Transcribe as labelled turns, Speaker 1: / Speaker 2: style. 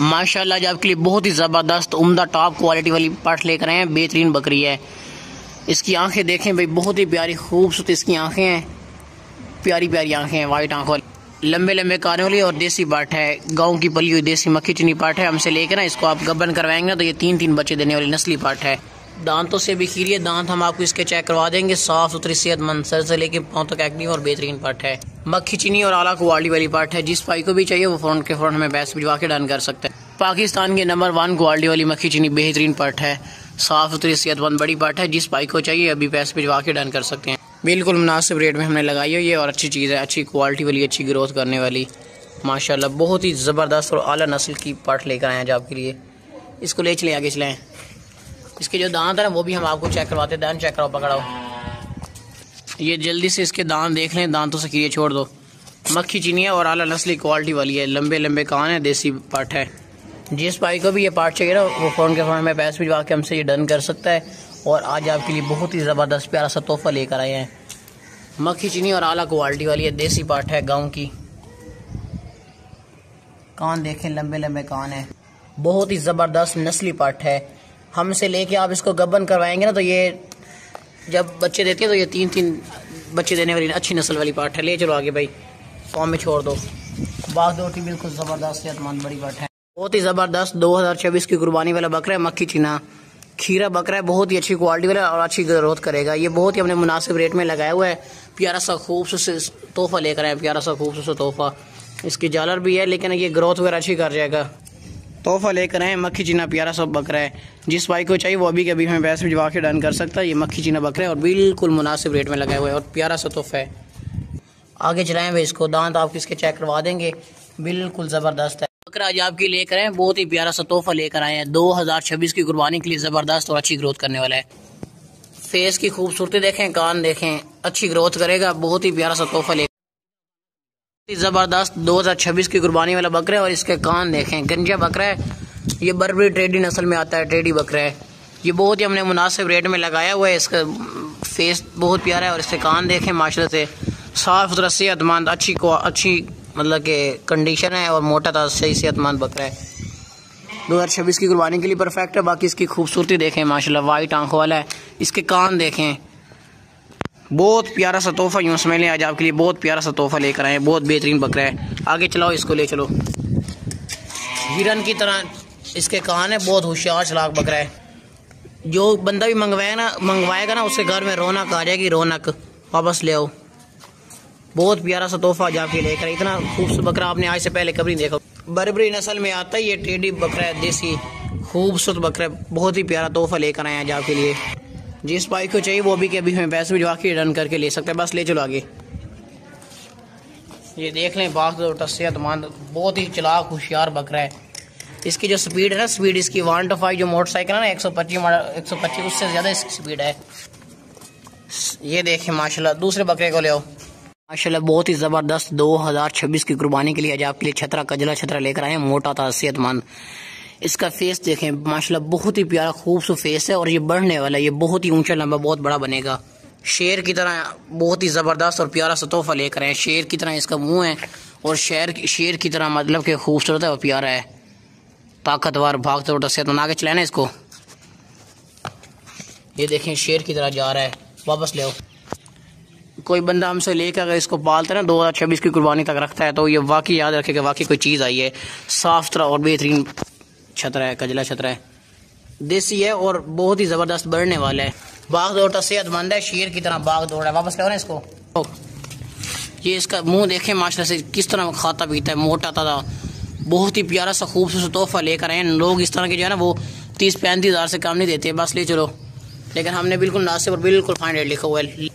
Speaker 1: माशाल्लाह आज आपके लिए बहुत ही ज़बरदस्त उम्दा टॉप क्वालिटी वाली पाठ लेकर आए हैं। बेहतरीन बकरी है। इसकी आंखें देखें भाई, बहुत ही प्यारी खूबसूरत इसकी आंखें हैं, प्यारी प्यारी आंखें हैं, वाइट आंखों, लंबे लंबे कानों वाली और देसी पाठ है। गाँव की पली हुई देसी मक्खी चीनी पाठ है। हमसे लेकर ना इसको आप गब्बन करवाएंगे ना तो ये 3-3 बच्चे देने वाली नस्ली पाठ है। दांतों से भी खीरी है, दांत हम आपको इसके चेक करवा देंगे। साफ सुथरी सेहतमंद सर से लेके पाँव तक एक्टिव और बेहतरीन पाठ है। मक्खी चीनी और आला क्वालिटी वाली पाठ है। जिस भाई को भी चाहिए वो फ़ौरन के फ़ौरन हमें बैस भिजवा के डन कर सकते हैं। पाकिस्तान के नंबर 1 क्वालिटी वाली मक्खी चीनी बेहतरीन पाठ है। साफ सुथरी सेहतमंद बड़ी पाठ है। जिस भाई को चाहिए अभी पैसे भिजवा के डन कर सकते हैं। बिल्कुल मुनासिब रेट में हमने लगाई है ये, और अच्छी चीज़ है, अच्छी क्वालिटी वाली, अच्छी ग्रोथ करने वाली माशाल्लाह बहुत ही ज़बरदस्त और आला नस्ल की पाठ लेकर आए हैं आज आपके लिए। इसको ले चलें, आगे चलें। इसके जो दांत है ना वो भी हम आपको चेक करवाते हैं। दांत चेक कराओ, पकड़ाओ। ये जल्दी से इसके दांत देख लें, दांतों से कीड़े छोड़ दो। मक्खी चीनी है और आला नस्ली क्वालिटी वाली है। लंबे लंबे कान है, देसी पाठ है। जिस भाई को भी ये पाठ चाहिए ना वो फ़ोन के फ़ोन में पैसे भिजवा के हमसे ये डन कर सकता है। और आज आपके लिए बहुत ही ज़बरदस्त प्यारा सा तोहफा लेकर आए हैं। मक्खी चीनी और आला क्वालिटी वाली है, देसी पाठ है, गाँव की। कान देखें, लंबे लंबे कान है, बहुत ही ज़बरदस्त नस्ली पाठ है। हमसे लेके आप इसको गब्बन करवाएंगे ना तो ये जब बच्चे देती है तो ये 3-3 बच्चे देने वाली अच्छी नस्ल वाली पाठ है। ले चलो आगे भाई, फॉर्म में छोड़ दो। बाग दौटी बिल्कुल ज़बरदस्त सेहतमंद बड़ी पाठ है। बहुत ही ज़बरदस्त 2026 की कुर्बानी वाला बकरा है। मक्खी चीना खीरा बकरा है, बहुत ही अच्छी क्वालिटी वाला और अच्छी ग्रोथ करेगा। ये बहुत ही हमने मुनासिब रेट में लगाया हुआ है। प्यारा सा खूबसूरत तोहफा लेकर आए, प्यारा सा खूबसूरत तोहफा। इसकी जालर भी है लेकिन ये ग्रोथ वगैरह अच्छी कर जाएगा। तोहफा लेकर आए मक्खी चीना प्यारा सा बकरा है। जिस भाई को चाहिए वो अभी के अभी हमें पैसे भिजवा के डन कर सकता है। ये मक्खी चीना बकरा है और बिल्कुल मुनासिब रेट में लगाया हुआ है और प्यारा सा तोहफा है। आगे चलाएं भाई इसको, दांत आप किसके चेक करवा देंगे, बिल्कुल ज़बरदस्त है बकरा। आज आपके लेकर आए बहुत ही प्यारा सा तोहफा लेकर आए हैं। 2026 की कुर्बानी के लिए ज़बरदस्त और अच्छी ग्रोथ करने वाला है। फेस की खूबसूरती देखें, कान देखें, अच्छी ग्रोथ करेगा। बहुत ही प्यारा सा तोहफा लेकर ज़बरदस्त 2026 की कुर्बानी वाला बकरा है। और इसके कान देखें, गंजा बकरा है। ये बर्बरी टेडी नस्ल में आता है, टेडी बकरा है। ये बहुत ही हमने मुनासिब रेट में लगाया हुआ है। इसका फेस बहुत प्यारा है और इसके कान देखें, माशाल्लाह से साफ सुथरा सेहतमंद अच्छी मतलब के कंडीशन है और मोटा था, सही सेहतमंद बकरा है। 2026 की कुर्बानी के लिए परफेक्ट है। बाकी इसकी खूबसूरती देखें, माशाल्लाह वाइट आंखों वाला है। इसके कान देखें, बहुत प्यारा सा तोहफा यूँ समझ लें। आज आपके लिए बहुत प्यारा सा तोहफा लेकर आए, बहुत बेहतरीन बकरा है। आगे चलाओ इसको, ले चलो। हिरन की तरह इसके कान है, बहुत होशियार चलाक बकरा है। जो बंदा भी मंगवाएगा ना उसके घर में रौनक आ जाएगी, रौनक। वापस ले आओ। बहुत प्यारा सा तोहफा आज आपके लेकर। इतना खूबसूरत बकरा आपने आज से पहले कभी नहीं देखा। बर्बरी नस्ल में आता है, ये टेडी बकरा है, देसी खूबसूरत बकरा है। बहुत ही प्यारा तोहफा लेकर आए आज आपके लिए। जिस भाई को चाहिए वो भी कि अभी हमें पैसे भिजवा के रन करके ले सकते हैं। बस ले चलो आगे। ये देख लें, बाग सेहतमंद बहुत ही चलाक होशियार बकरा है। इसकी जो स्पीड है ना, स्पीड इसकी 1 to 5 जो मोटरसाइकिल है ना 125 उससे ज़्यादा इसकी स्पीड है। ये देखें माशाल्लाह। दूसरे बकरे को ले आओ। माशाल्लाह बहुत ही ज़बरदस्त 2026 की कुर्बानी के लिए आज आपके लिए छतरा लेकर आए हैं। मोटा था, सेहतमंद। इसका फेस देखें, माशाल्लाह बहुत ही प्यारा खूबसूरत फेस है और ये बढ़ने वाला है। ये बहुत ही ऊंचा लंबा बहुत बड़ा बनेगा। शेर की तरह बहुत ही ज़बरदस्त और प्यारा सा तोहफा लेकर आए। शेर की तरह इसका मुंह है और शेर की तरह मतलब कि खूबसूरत है और प्यारा है, ताकतवर, भागता उठा सेहतमंद। आगे चलाए ना इसको। ये देखें शेर की तरह जा रहा है। वापस ले आओ। कोई बंदा हमसे लेकर अगर इसको पालता है ना 2026 की कुर्बानी तक रखता है तो ये वाकई याद रखे कि वाकई कोई चीज़ आई है। साफ सुथरा और बेहतरीन छतरा है, कजला छतरा है, देसी है और बहुत ही ज़बरदस्त बढ़ने वाला है। बाग दौड़ता सेहतमंद है, शेर की तरह बाग दौड़ है। वापस ले आओ ना इसको। ये इसका मुंह देखें माशाल्लाह से किस तरह खाता पीता है, मोटा था। बहुत ही प्यारा सा खूबसूरत तोहफा लेकर आए। लोग इस तरह के जो है ना वो 30-35 हज़ार से कम नहीं देते। बस ले चलो। लेकिन हमने बिल्कुल मुनासिब और बिल्कुल फाइन रेट लिखा हुआ है।